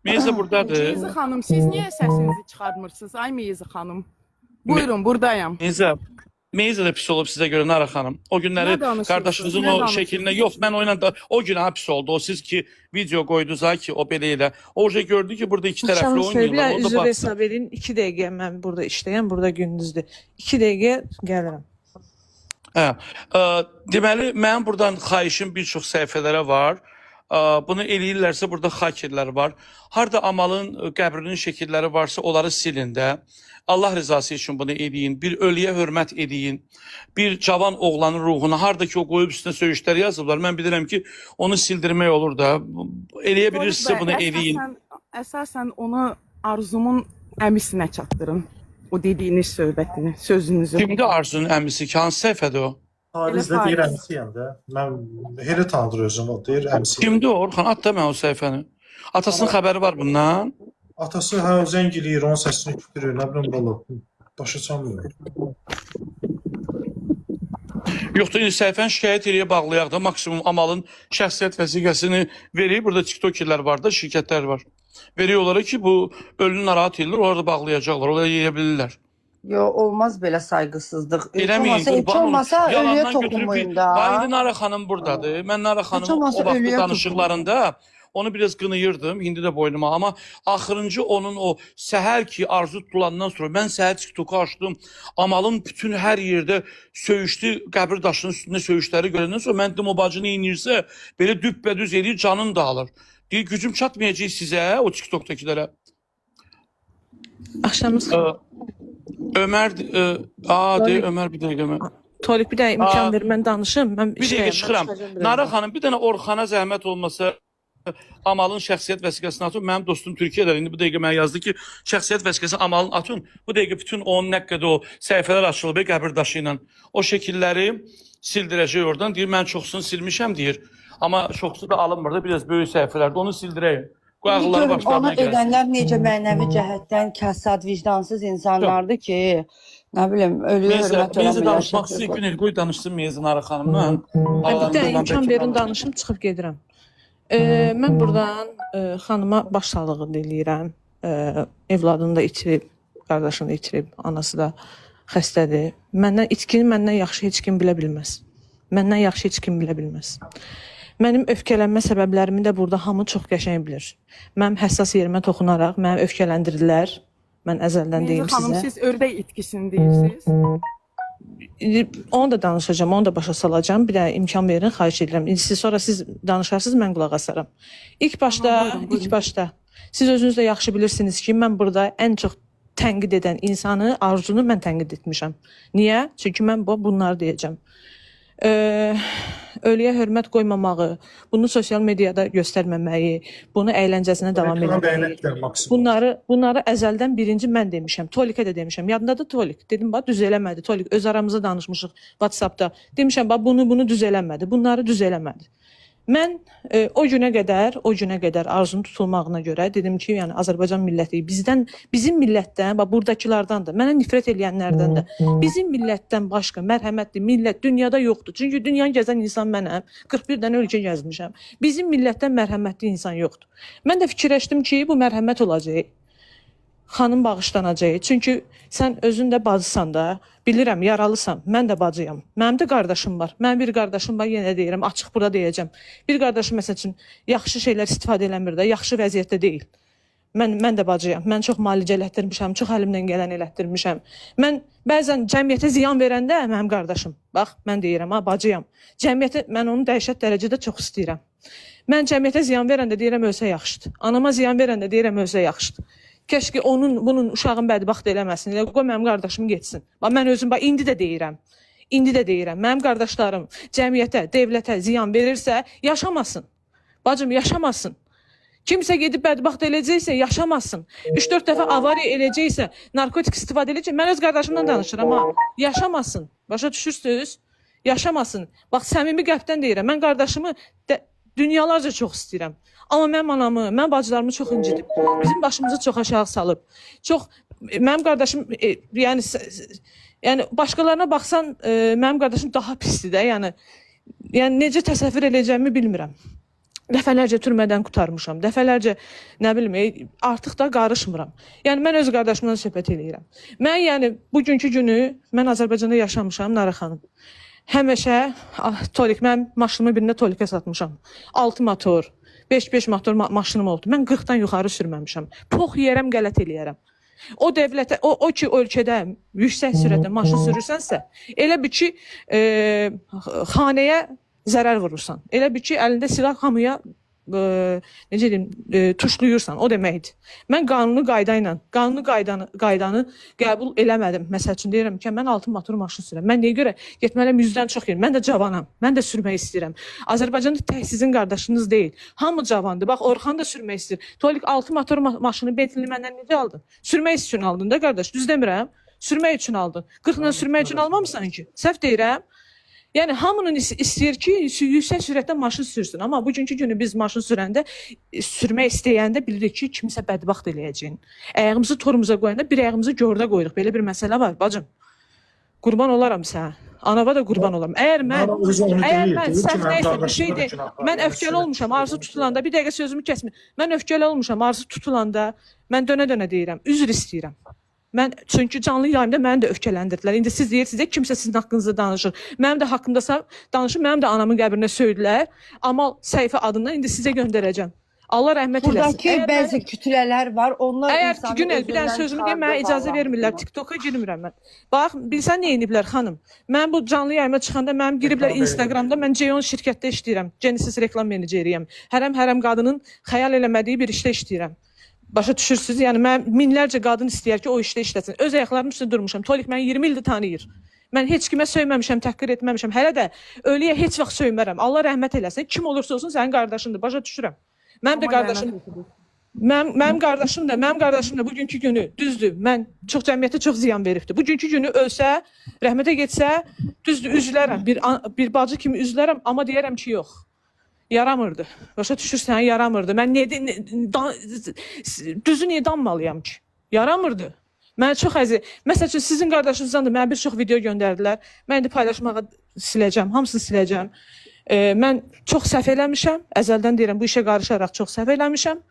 Meyza buradadır. Meyzi xanım, siz niyə səsinizi çıxarmırsınız? Ay Meyzi xanım. Buyurun, buradayım. Meyza da pis olub sizə görə Nara xanım. O günləri Nə danışırsınız? qardaşınızın Nə o danışırsınız? şəklinə yox, mən oyla da o gün ha pis oldu. O siz ki video qoydunuz ha ki o belə elə. O şey gördü ki burada iki tərəfli oynayırlar. O da Üzr baksın. hesab edin. 2 dəqiqə mən burada işləyəm, burada gündüzdür. 2 dəqiqə gəlirəm. Hə. Deməli mənim buradan xahişim bir çox səhifələrə var. Bunu eləyirlərsə burada hakerlər var. Harda Amalın qəbrinin şəkilləri varsa onları silin də. Allah rızası üçün bunu eləyin. Bir ölüyə hörmət eləyin. Bir cavan oğlanın ruhuna harda ki o qoyub üstünə söyüşlər yazıblar. Mən bilirəm ki onu sildirmək olur da. Eləyə bilirsinizsə bunu eləyin. Əsasən onu Arzumun əmisinə çatdırın. O dediyiniz söhbətini, sözünüzü. Kimdir Arzunun əmisi ki? Hansı səhifədir o? Parizdə deyir əmsiyəm də. Mən Heri tanıdır özüm o deyir əmsiyəm. Kimdir o? Orxan at da mən o səhifəni. Atasının xəbəri var bundan. Atası hə zəng eləyir, onun səsini kütürür, nə bilim bala. Başa çalmıyor. Yoxdur, indi səhifəni şikayət eləyə bağlayaq da maksimum Amalın şəxsiyyət vəsiqəsini verib. Burada tiktokerlər var da, şirkətlər var. Veriyor onlara ki bu ölünü narahat edilir, orada bağlayacaqlar, orada yeyə bilirlər. Yo, olmaz belə saygısızlıq. Eləməyin, Heç olmasa ölüyə toxunmayın da. İndi Nara xanım buradadır. Mən Nara xanımın o vaxtı danışıqlarında onu biraz qınıyırdım, indi də boynuma. Amma axırıncı onun o səhər ki arzu tutulandan sonra mən səhər TikTok'u açdım. Amalın bütün hər yerdə söyüşdü, qəbir daşının üstündə söyüşləri görəndən sonra mən dedim o bacı nə edirsə belə düppədüz eləyir, canım dağılır. Deyir gücüm çatmayacaq sizə o TikTok'dakilərə. Axşamınız Ömər, deyir Ömər bir dəqiqə. Tolik bir də imkan ver, mən danışım. Mən Bir dəqiqə çıxıram. Nara xanım, bir dənə Orxana zəhmət olmasa Amalın şəxsiyyət vəsiqəsini atın. Mənim dostum Türkiyədə indi bu dəqiqə mənə yazdı ki, şəxsiyyət vəsiqəsi Amalın atın. Bu dəqiqə bütün onun nəqqədə o səhifələr açılıb qəbir daşı ilə. O şəkilləri sildirəcək oradan. Deyir, mən çoxsunu silmişəm deyir. Amma çoxsu da alınmır da biraz böyük səhifələrdə. Onu sildirəyim. Qoyaqları Onu başlarına gəlsin. edənlər necə mənəvi cəhətdən kəssad, vicdansız insanlardır ki, nə bilim, ölüyə hörmət Meyzi danışmaq istəyir, Günel qoy danışsın Meyzi Nara xanımla. Bir də imkan verin danışım, çıxıb gedirəm. Mən buradan xanıma başsağlığı diləyirəm. Evladını da itirib, qardaşını da itirib, anası da xəstədir. İtkini məndən yaxşı heç kim bilə bilməz. Məndən yaxşı heç kim bilə bilməz. Mənim öfkələnmə səbəblərimi də burada hamı çox qəşəng bilir. Mənim həssas yerimə toxunaraq məni öfkələndirdilər. Mən əzəldən deyim sizə. Xanım, siz ördək itkisini deyirsiniz. Onu da danışacağım, onu da başa salacağım. Bir də imkan verin, xahiş edirəm. Sonra siz danışarsınız, mən qulaq asaram. İlk başda siz özünüz də yaxşı bilirsiniz ki, mən burada ən çox tənqid edən insanı, Arzunu mən tənqid etmişəm. Niyə? Çünki mən bunları deyəcəm. Ölüyə hörmət qoymamağı, bunu sosial mediada göstərməməyi, bunu əyləncəsinə davam etməyi, bunları əzəldən birinci mən demişəm, Tolikə də demişəm. Yadındadır Tolik? Dedim, bax, düz eləmədi. Tolik, öz aramızda danışmışıq WhatsAppda. Demişəm, bax, bunu düz eləmədi, bunları düz eləmədi. Mən o günə qədər Arzunun tutulmağına görə dedim ki, yəni Azərbaycan milləti bizim millətdən, bax burdakilardan da, mənə nifrət eləyənlərdən də, bizim millətdən başqa mərhəmətli millət dünyada yoxdur. Çünki dünyanı gəzən insan mənəm, 41 dənə ölkə gəzmişəm. Bizim millətdən mərhəmətli insan yoxdur. Mən də fikirləşdim ki, bu mərhəmət olacaq. Xanım bağışlanacaq. Çünki sən özün də bacısan da, bilirəm, yaralısan, mən də bacıyam. Mənim də qardaşım var. Mənim bir qardaşım var, yenə deyirəm, açıq burada deyəcəm. Bir qardaşım məsəl üçün yaxşı şeylər istifadə eləmir də, yaxşı vəziyyətdə deyil. Mən də bacıyam. Mən çox müalicə elətdirmişəm, çox əlimdən gələn elətdirmişəm. Mən bəzən cəmiyyətə ziyan verəndə mənim qardaşım, bax, mən deyirəm, bacıyam. Cəmiyyətə, mən onu dəhşət dərəcədə çox istəyirəm. Mən cəmiyyətə ziyan verəndə deyirəm, ölsə yaxşıdır. Anama ziyan verəndə deyirəm, ölsə yaxşıdır. Keşke bunun uşağın bədbəxt eləməsin. Qoy mənim qardaşım getsin. Mən özüm indi də deyirəm. Mənim qardaşlarım cəmiyyətə, dövlətə ziyan verirsə, yaşamasın. Bacım, yaşamasın. Kimsə gedib bədbəxt eləcəksə, yaşamasın. 3-4 dəfə avariya eləcəksə, narkotik istifadə eləcək. Mən öz qardaşımdan danışıram, yaşamasın. Başa düşürsünüz? Yaşamasın. Bax, səmimi qəlbdən deyirəm. Mən qardaşımı dünyalarca çox istəyirəm. Amma mənim anamı, mənim bacılarımı çox incidib. Bizim başımızı çox aşağı salıb. Mənim qardaşım, yəni başqalarına baxsan, mənim qardaşım daha pisdir də. Yəni necə təsəvvür edəcəyimi bilmirəm. Dəfələrcə türmədən qurtarmışam. Dəfələrcə nə bilim, artıq da qarışmıram. Yəni mən öz qardaşımla söhbət eləyirəm. Mən yəni bugünkü günü mən Azərbaycanda yaşamışam, Nara xanım. Həmişə tolik, mən maşınımı birində tolikə satmışam. 6 motor, 5 motor maşınım oldu. Mən 40-dan yuxarı sürməmişəm. Pox yeyərəm, qələt eləyərəm. O dövlətə, o ki ölkədə yüksək sürətlə maşın sürürsənsə, elə bir ki xanəyə zərər vurursan. Elə bir ki əlində silah hamıya necə deyim, tuşluyursan, o deməkdir. Mən qanunu qaydanı qəbul eləmədim. Məsəl üçün deyirəm ki, mən 6 motor maşın sürürəm. Mən niyə görə getməliyəm 100-dən çox yerim. Mən də cavanam. Mən də sürmək istəyirəm. Azərbaycanda tək sizin qardaşınız deyil. Hamı cavandır. Bax, Orxan da sürmək istəyir. Tolik 6 motor maşını Bentley məndən necə aldın? Sürmək üçün aldın da qardaş. Düz demirəm. Sürmək üçün aldın. 40-la sürmək üçün almamısan ki? Səhv deyirəm. Yəni hamının istəyir ki, yüksək sürətdə maşın sürsün. Amma bugünkü günü biz maşın sürəndə, sürmək istəyəndə bilirik ki, kimsə bədbaxt eləyəcək. Ayağımızı torumuza qoyanda bir ayağımızı gördə qoyuruq. Belə bir məsələ var, bacım. Qurban olaram sənə. Anava da qurban olaram. Əgər mən səhv nəysə bir şey deyil, mən öfkəli olmuşam, arzu tutulanda, bir dəqiqə sözümü kəsmə. Mən öfkəli olmuşam, arzu tutulanda, mən dönə-dönə deyirəm, üzr istəyirəm. Mən çünki canlı yayımda məni də öfkələndirdilər. İndi siz deyirsiniz ki, kimsə sizin haqqınızda danışır. Mənim də haqqımda danışır, mənim də anamın qəbrinə söydülər. Amal səhifə adından indi sizə göndərəcəm. Allah rəhmət eləsin. Buradakı bəzi kütlələr var. Onlar əgər ki, Günel, bir dənə sözümü deyim, mənə icazə vermirlər. TikToka girmirəm mən. Bax, bilsən nə ediblər xanım? Mən bu canlı yayıma çıxanda mənim giriblər Instagramda, mən Ceyon şirkətdə işləyirəm. Genesis reklam meneceriyəm. Hərəm qadının xəyal eləmədiyi bir işdə işləyirəm. Başa düşürsünüz? Yəni mən minlərcə qadın istəyər ki, o işdə işləsin. Öz ayaqlarımın üstündə durmuşam. Tolik məni 20 ildir tanıyır. Mən heç kimə söyməmişəm, təhqir etməmişəm. Hələ də ölüyə heç vaxt söymərəm. Allah rəhmət eləsin. Kim olursa olsun sənin qardaşındır. Başa düşürəm. Mənim də qardaşım. Mənim qardaşım da bugünkü günü düzdür. Mən cəmiyyətə çox ziyan veribdi. Bugünkü günü ölsə, rəhmətə getsə, düzdür, üzülərəm. Bir bacı kimi üzülərəm, amma deyərəm ki, yox. Yaramırdı. Başa düşürsən, yaramırdı. Mən düzü niyə danmalıyam ki? Yaramırdı. Mənə çox əziz. Məsəl üçün sizin qardaşınızdan da mənə bir çox video göndərdilər. Mən indi paylaşmağa siləcəm, hamısını siləcəm. Mən çox səhv eləmişəm. Əzəldən deyirəm, bu işə qarışaraq çox səhv eləmişəm.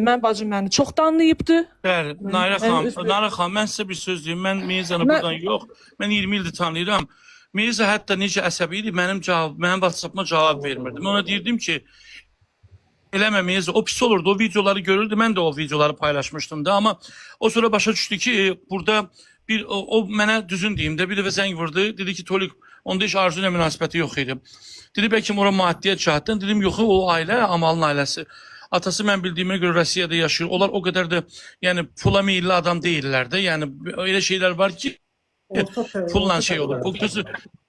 Mən bacım məni çox danlayıbdı. Bəli, Nara xanım, mən sizə bir söz deyim. Mən Mirzəni buradan yox, mən 20 ildir tanıyıram. Mirza hətta necə əsəbi idi, mənim WhatsApp-ma cavab vermirdi. Mən ona deyirdim ki, eləmə Mirza, o pis olurdu, o videoları görürdü, mən də o videoları paylaşmışdım da, amma o sonra başa düşdü ki, burada o mənə düzün deyim də, bir dəfə zəng vurdu, dedi ki, Tolik, onda heç arzu ilə münasibəti yox idi. Dedi, bəlkə ora maddiyyət cəhətdən, dedim, yox, o ailə, Amalın ailəsi. Atası mən bildiyimə görə Rusiyada yaşayır, onlar o qədər də, yəni, pula meyilli adam deyirlər də, yəni, elə şeylər var ki, pulla şey olur.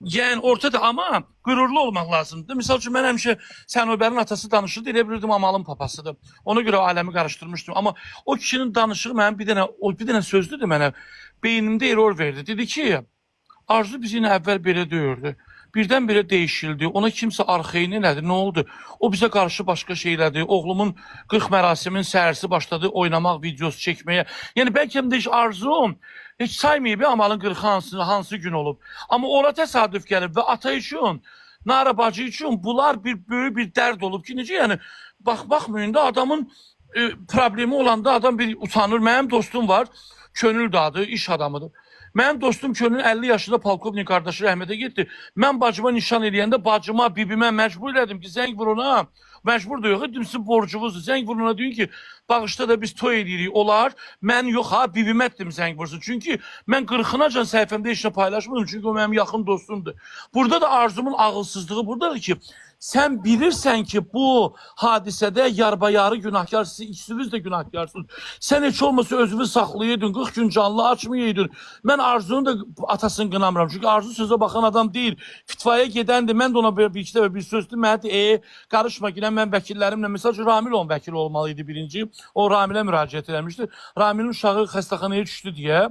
Yəni ortada amma qürurlu olmaq lazımdır. Misal üçün mən həmişə Sənobərin atası danışırdı, elə bilirdim Amalın papasıdır. Ona görə aləmi qarışdırmışdım. Amma o kişinin danışığı mənim bir dənə sözdür mənə beynimdə error verdi. Dedi ki, Arzu bizi ilə əvvəl belə döyürdü. Birdən-birə dəyişildi. Ona kimsə arxeyin elədi. Nə oldu? O bizə qarşı başqa şeylədi. Oğlumun 40 mərasimin səhərsi başladı oynamaq, videosu çəkməyə. Yəni bəlkə də heç Arzum heç saymayıb Amalın 40 hansı gün olub. Amma ora təsadüf gəlib və ata üçün, Nara bacı üçün bunlar böyük bir dərd olub ki, necə yəni baxmayın da adamın problemi olanda adam bir utanır. Mənim dostum var, könül dadı, iş adamıdır. Mənim dostum könül 50 yaşında polkovnik qardaşı rəhmətə getdi. Mən bacıma nişan eləyəndə bacıma, bibimə məcbur elədim ki, zəng vur ona. Məcbur da yox, sizin borcunuzdur. Zəng vur ona deyin ki, bağışda da biz toy edirik. Olar, mən yox ha, bibimə etdim zəng vursun. Çünki mən 40-acan səhifəmdə heç nə paylaşmadım. Çünki o mənim yaxın dostumdur. Burada da Arzumun ağılsızlığı buradadır ki, sən bilirsən ki, bu hadisədə yarbayarı günahkar, siz ikisiniz də günahkarsınız. Sən heç olmasa özünü saxlayaydın, 40 gün canlı açmayaydın. Mən Arzunun da atasını qınamıram. Çünki Arzu sözə baxan adam deyil. Fitvaya gedəndi. Mən də ona bir-iki dəfə bir söz dedim. Mənə deyir, qarışma ki, mən vəkillərimlə, məsəl üçün Ramil onun vəkili olmalıydı birinci. O Ramilə müraciət eləmişdi. Ramilin uşağı xəstəxanaya düşdü deyə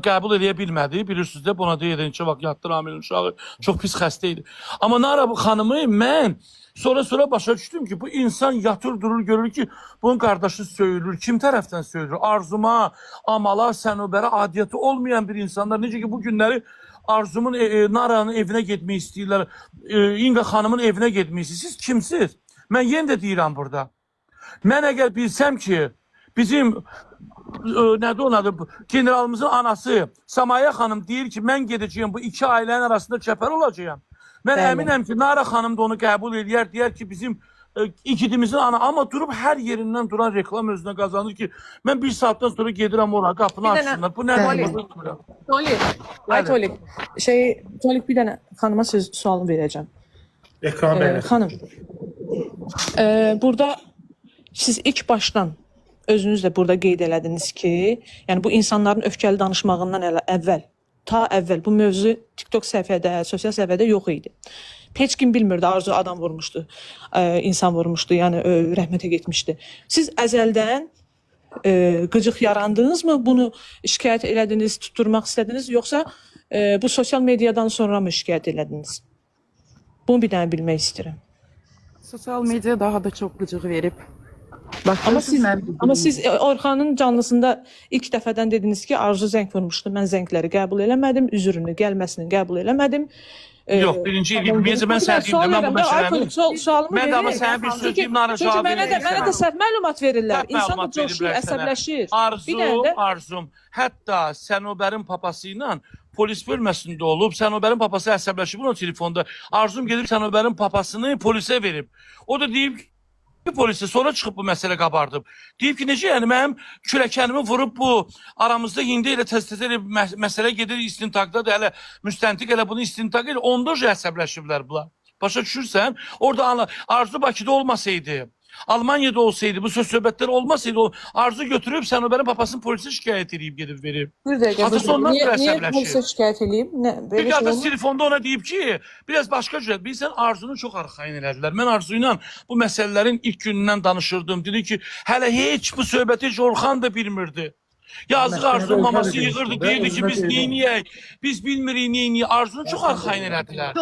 qəbul eləyə bilmədi. Bilirsiniz də, buna deyədən ki, vaxt yatdı Ramilin uşağı. Çox pis xəstə idi. Amma Nara xanımı mən sonra başa düşdüm ki, bu insan yatır durur, görür ki, bunun qardaşı söyülür. Kim tərəfdən söyülür? Arzuma, Amala, Sənubərə adiyyəti olmayan bir insanlar. Necə ki, bu günləri Arzumun, Nara'nın evinə getmək istəyirlər. İnqa xanımın evinə getmək istəyirlər. Siz kimsiz? Mən yenə də deyirəm burada. Mən əgər bilsəm ki, bizim nədir onun adı, generalımızın anası Samaya xanım deyir ki, mən gedəcəyim bu iki ailənin arasında çəpər olacağım. Mən Bəli. əminəm ki, Nara xanım da onu qəbul eləyər, deyər ki, bizim igidimizin ana, amma durub hər yerindən duran reklam özünə qazanır ki, mən bir saatdan sonra gedirəm ora, qapını Bir dənə- açsınlar. Bu nədir? Bəli. Tolik, ay Bəli. Tolik, Tolik bir dənə xanıma söz sualını verəcəm. Ekran beynət. Xanım, burada siz ilk başdan özünüz də burada qeyd elədiniz ki, yəni bu insanların öfkəli danışmağından əvvəl bu mövzu TikTok səhifədə, sosial səhifədə yox idi. Heç kim bilmirdi, Arzu adam vurmuşdu, insan vurmuşdu, yəni rəhmətə getmişdi. Siz əzəldən qıcıq yarandınızmı? Bunu şikayət elədiniz, tutturmaq istədiniz, yoxsa bu sosial mediadan sonra mı şikayət elədiniz? Bunu bir dənə bilmək istəyirəm. Sosial media daha da çox qıcıq verib. Amma siz Orxanın canlısında ilk dəfədən dediniz ki, Arzu zəng vurmuşdu. Mən zəngləri qəbul eləmədim, üzrünü, gəlməsini qəbul eləmədim. Yox, birinci il bilməyəcəm, mən sənə deyim də, mən bu məsələni... Sualımı Mən də amma verin. sənə bir söz deyim, Nara Çünki cavab mənə də səhv məlumat verirlər. Səhv İnsan da məlumat coşur, veriblər sənə. əsəbləşir. Arzum, hətta Sənobərin papası ilə polis bölməsində olub, Sənobərin papası əsəbləşib onun telefonda. Arzum gedib Sənobərin papasını polisə verib. O da deyib ki, polisi sonra çıxıb bu məsələ qabardıb. Deyib ki, necə yəni mənim kürəkənimi vurub bu aramızda indi elə tez-tez elə məsələ gedir istintaqdadır, hələ müstəntiq elə bunu istintaq edir. Onda əsəbləşiblər bunlar. Başa düşürsən? Orada Arzu Bakıda olmasaydı, Almanya'da olsaydı, bu söz söhbətlər olmasaydı, o Arzu götürüb Sənobərin papasını polisə şikayət edib gedib verib. Bir dəqiqə. Atası ondan Niyə əsəbləşir. polisə şikayət edeyim? Bir qardaş telefonda ona deyib ki, biraz başqa cürət. Bilirsən, Arzunu çox arxayın elədilər. Mən Arzu ilə bu məsələlərin ilk günündən danışırdım. Dedi ki, hələ heç bu söhbəti Orxan da bilmirdi. Yazıq Arzu maması yığırdı, deyirdi ki, biz neyiniyək, biz bilmirik neyiniyək. Arzunu çox arxayın elədilər.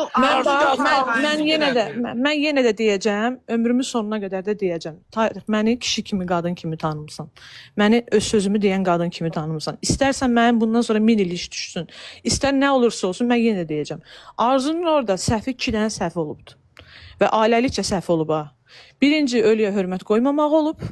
Mən yenə də deyəcəm, ömrümün sonuna qədər də deyəcəm. Tarix, məni kişi kimi, qadın kimi tanımısan. Məni öz sözümü deyən qadın kimi tanımısan. İstərsən mənim bundan sonra 1000 il iş düşsün. İstər nə olursa olsun, mən yenə deyəcəm. Arzunun orada səhvi 2 dənə səhv olubdur. Və ailəlikcə səhv olub ha. Birinci, ölüyə hörmət qoymamaq olub.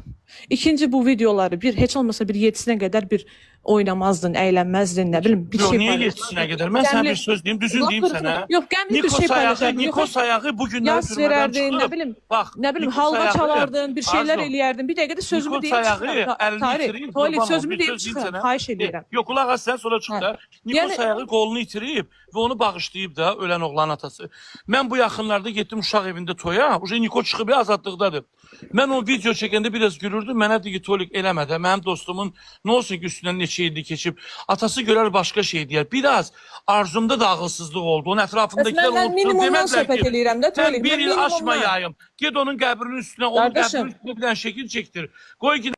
İkinci, bu videoları heç olmasa bir 7-sinə qədər bir oynamazdın, əylənməzdin, nə bilim, bir şey Niyə 7-sinə qədər? Mən sənə bir söz deyim, düzün deyim sənə. Yox, qəmli bir şey paylaşardın. Nikos ayağı bu günləri yaz verərdin, nə bilim, halva çalardın, bir şeylər eləyərdin. Bir dəqiqə də sözümü deyim çıxıram. Tarih, sözümü deyim çıxıram, xahiş edirəm. Yox, qulaq as sən, sonra çıx da. Nikos ayağı qolunu itirib və onu bağışlayıb da, ölən oğlanın atası. Mən bu yaxınlarda getdim uşaq evində toya, Nikos çıxıb azadlıqdadır. Mən o video çəkəndə biraz gülürdüm, mənə deyir ki, Tolik eləmədə, mənim dostumun nə olsun ki, üstündən neçə ildir keçib, atası görər başqa şey deyər. Biraz Arzumda da ağılsızlıq oldu, onun ətrafındakilər Mən minimumdan söhbət eləyirəm də, Tolik. Sən bir il aşma yayım, ged onun qəbrinin üstünə, onun qəbrinin üstünə bir dənə şəkil çəkdir. Qoy